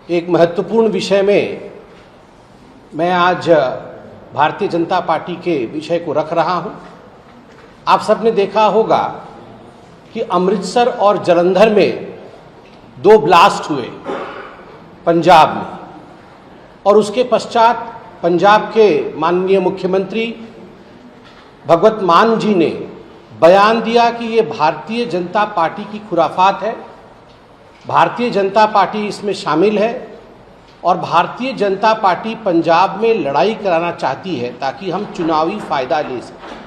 एक महत्वपूर्ण विषय में मैं आज भारतीय जनता पार्टी के विषय को रख रहा हूं। आप सबने देखा होगा कि अमृतसर और जालंधर में 2 ब्लास्ट हुए पंजाब में, और उसके पश्चात पंजाब के माननीय मुख्यमंत्री भगवत मान जी ने बयान दिया कि ये भारतीय जनता पार्टी की खुराफात है, भारतीय जनता पार्टी इसमें शामिल है और भारतीय जनता पार्टी पंजाब में लड़ाई कराना चाहती है ताकि हम चुनावी फायदा ले सकें।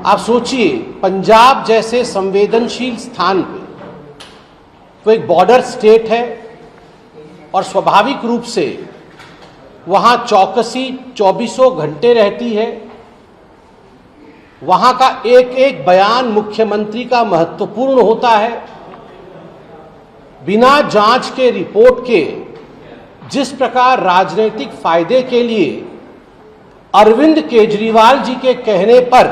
आप सोचिए, पंजाब जैसे संवेदनशील स्थान पे तो एक बॉर्डर स्टेट है और स्वाभाविक रूप से वहां चौकसी 24 घंटे रहती है। वहां का एक एक बयान मुख्यमंत्री का महत्वपूर्ण होता है। बिना जांच के, रिपोर्ट के जिस प्रकार राजनीतिक फायदे के लिए अरविंद केजरीवाल जी के कहने पर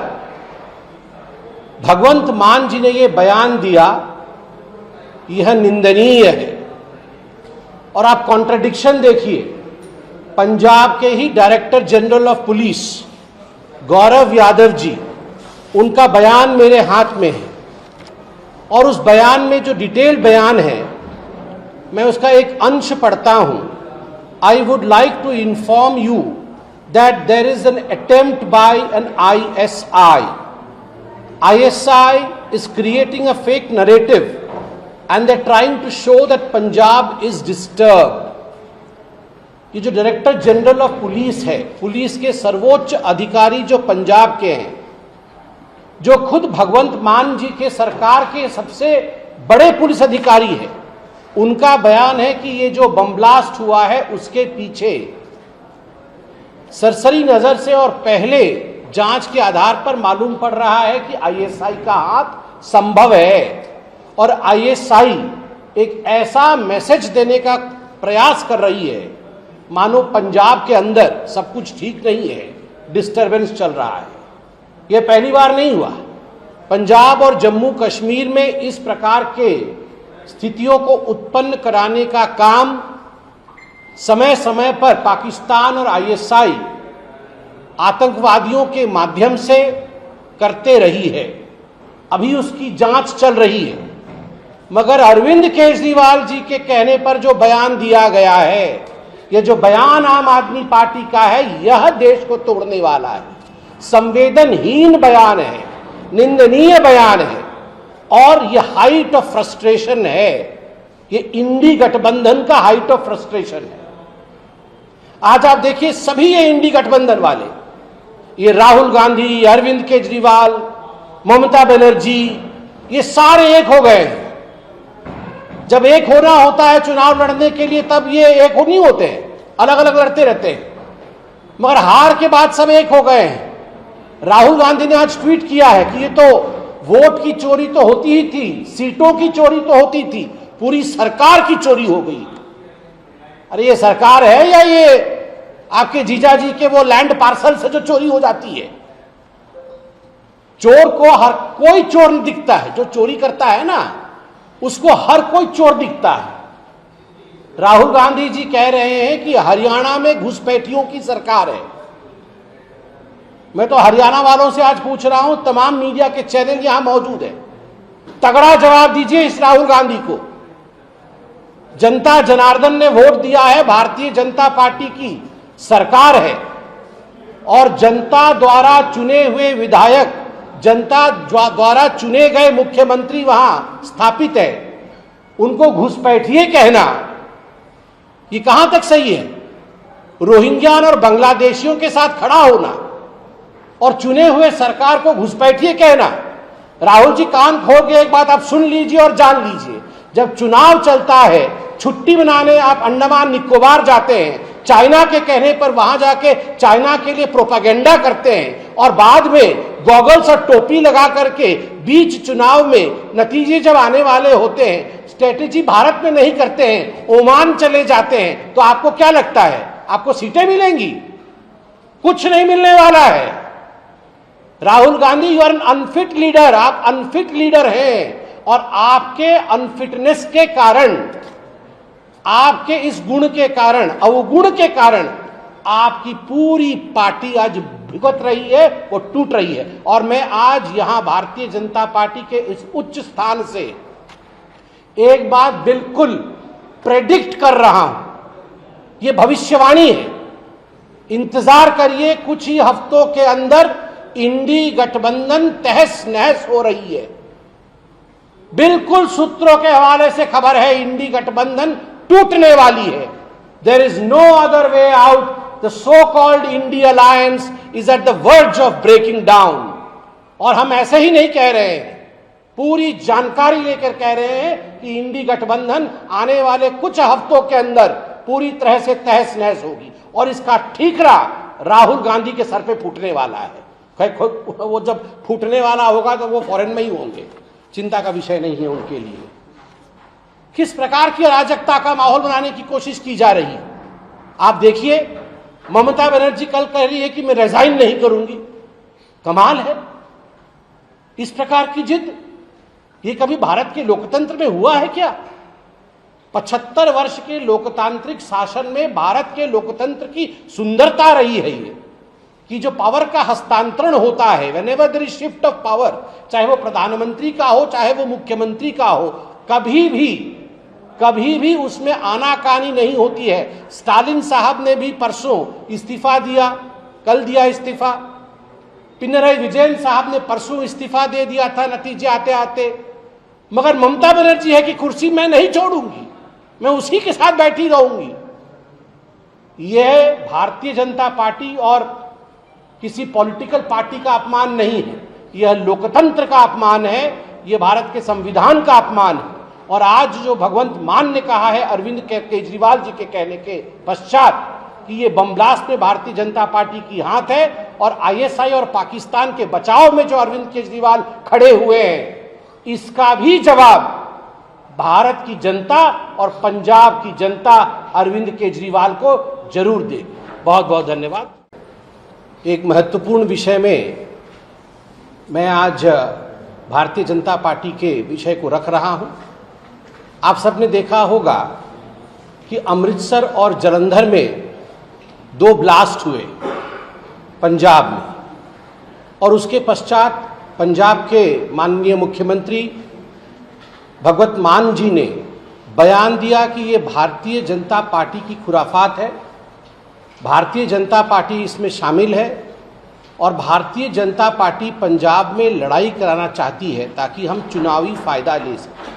भगवंत मान जी ने ये बयान दिया, यह निंदनीय है। और आप कॉन्ट्रडिक्शन देखिए, पंजाब के ही director general of police Gaurav Yadav ji, उनका बयान मेरे हाथ में है और उस बयान में जो डिटेल बयान है मैं उसका एक अंश पढ़ता हूं। I would like to inform you that there is an attempt by an ISI is creating a fake narrative and they're trying to show that Punjab is disturbed. ये जो डायरेक्टर जनरल ऑफ पुलिस है, police के सर्वोच्च अधिकारी जो पंजाब के हैं, जो खुद भगवंत मान जी के सरकार के सबसे बड़े पुलिस अधिकारी हैं, उनका बयान है कि ये जो बम ब्लास्ट हुआ है उसके पीछे सरसरी नजर से और पहले जांच के आधार पर मालूम पड़ रहा है कि ISI का हाथ संभव है। और ISI एक ऐसा मैसेज देने का प्रयास कर रही है मानो पंजाब के अंदर सब कुछ ठीक नहीं है, डिस्टरबेंस चल रहा है। यह पहली बार नहीं हुआ। पंजाब और जम्मू कश्मीर में इस प्रकार के स्थितियों को उत्पन्न कराने का काम समय समय पर पाकिस्तान और ISI आतंकवादियों के माध्यम से करते रही है। अभी उसकी जांच चल रही है, मगर अरविंद केजरीवाल जी के कहने पर जो बयान दिया गया है, यह जो बयान आम आदमी पार्टी का है, यह देश को तोड़ने वाला है, संवेदनहीन बयान है, निंदनीय बयान है और यह हाइट ऑफ फ्रस्ट्रेशन है। यह इंडी गठबंधन का हाइट ऑफ फ्रस्ट्रेशन है। आज आप देखिए, सभी ये इंडी गठबंधन वाले, ये राहुल गांधी, अरविंद केजरीवाल, ममता बनर्जी, ये सारे एक हो गए हैं। जब एक होना होता है चुनाव लड़ने के लिए, तब ये एक नहीं होते हैं, अलग अलग लड़ते रहते हैं, मगर हार के बाद सब एक हो गए हैं। राहुल गांधी ने आज ट्वीट किया है कि ये तो वोट की चोरी तो होती ही थी, सीटों की चोरी तो होती थी, पूरी सरकार की चोरी हो गई। अरे ये सरकार है या ये आपके जीजा जी के वो लैंड पार्सल से जो चोरी हो जाती है? चोर को हर कोई चोर नहीं दिखता है, जो चोरी करता है ना उसको हर कोई चोर दिखता है। राहुल गांधी जी कह रहे हैं कि हरियाणा में घुसपैठियों की सरकार है। मैं तो हरियाणा वालों से आज पूछ रहा हूं, तमाम मीडिया के चैनल यहां मौजूद है, तगड़ा जवाब दीजिए इस राहुल गांधी को। जनता जनार्दन ने वोट दिया है, भारतीय जनता पार्टी की सरकार है और जनता द्वारा चुने हुए विधायक, जनता द्वारा चुने गए मुख्यमंत्री वहां स्थापित है। उनको घुसपैठिए कहना ये कहां तक सही है? रोहिंग्या और बांग्लादेशियों के साथ खड़ा होना और चुने हुए सरकार को घुसपैठिए कहना। राहुल जी, कान खोल के एक बात आप सुन लीजिए और जान लीजिए, जब चुनाव चलता है, छुट्टी मनाने आप अंडमान निकोबार जाते हैं, चाइना के कहने पर वहां जाके चाइना के लिए प्रोपागेंडा करते हैं और बाद में गॉगल्स और टोपी लगा करके बीच चुनाव में नतीजे जब आने वाले होते हैं, स्ट्रेटेजी भारत में नहीं करते हैं, ओमान चले जाते हैं, तो आपको क्या लगता है आपको सीटें मिलेंगी? कुछ नहीं मिलने वाला है। Rahul Gandhi, you are an unfit leader, आप अनफिट लीडर हैं और आपके अनफिटनेस के कारण आपके इस गुण के कारण, अवगुण के कारण आपकी पूरी पार्टी आज भुगत रही है, वो टूट रही है। और मैं आज यहां भारतीय जनता पार्टी के इस उच्च स्थान से एक बात बिल्कुल प्रेडिक्ट कर रहा हूं, ये भविष्यवाणी है, इंतजार करिए, कुछ ही हफ्तों के अंदर इंडी गठबंधन तहस नहस हो रही है। बिल्कुल सूत्रों के हवाले से खबर है, इंडी गठबंधन टूटने वाली है। There is no other way out, the so called INDI alliance is at the verge of breaking down. और हम ऐसे ही नहीं कह रहे हैं, पूरी जानकारी लेकर कह रहे हैं कि इंडी गठबंधन आने वाले कुछ हफ्तों के अंदर पूरी तरह से तहस नहस होगी और इसका ठीकरा राहुल गांधी के सर पे फूटने वाला है। वो जब फूटने वाला होगा तो वो फॉरेन में ही होंगे, चिंता का विषय नहीं है उनके लिए। किस प्रकार की अराजकता का माहौल बनाने की कोशिश की जा रही है आप देखिए। ममता बनर्जी कल कह रही है कि मैं रिजाइन नहीं करूंगी। कमाल है, इस प्रकार की जिद ये कभी भारत के लोकतंत्र में हुआ है क्या? 75 वर्ष के लोकतांत्रिक शासन में भारत के लोकतंत्र की सुंदरता रही है ये कि जो पावर का हस्तांतरण होता है, whenever there is shift of power, चाहे वो प्रधानमंत्री का हो चाहे वो मुख्यमंत्री का हो, कभी भी उसमें आनाकानी नहीं होती है। स्टालिन साहब ने भी परसों इस्तीफा दिया, कल दिया इस्तीफा। पिनराई विजयन साहब ने परसों इस्तीफा दे दिया था नतीजे आते आते। मगर ममता बनर्जी है कि कुर्सी मैं नहीं छोड़ूंगी, मैं उसी के साथ बैठी रहूंगी। यह भारतीय जनता पार्टी और किसी पॉलिटिकल पार्टी का अपमान नहीं है, यह लोकतंत्र का अपमान है, यह भारत के संविधान का अपमान है। और आज जो भगवंत मान ने कहा है अरविंद केजरीवाल जी के कहने के पश्चात कि ये बम ब्लास्ट में भारतीय जनता पार्टी की हाथ है और आईएसआई और पाकिस्तान के बचाव में जो अरविंद केजरीवाल खड़े हुए हैं, इसका भी जवाब भारत की जनता और पंजाब की जनता अरविंद केजरीवाल को जरूर देगी। बहुत बहुत धन्यवाद। एक महत्वपूर्ण विषय में मैं आज भारतीय जनता पार्टी के विषय को रख रहा हूं। आप सबने देखा होगा कि अमृतसर और जालंधर में 2 ब्लास्ट हुए पंजाब में, और उसके पश्चात पंजाब के माननीय मुख्यमंत्री भगवंत मान जी ने बयान दिया कि ये भारतीय जनता पार्टी की खुराफात है, भारतीय जनता पार्टी इसमें शामिल है और भारतीय जनता पार्टी पंजाब में लड़ाई कराना चाहती है ताकि हम चुनावी फायदा ले सकें।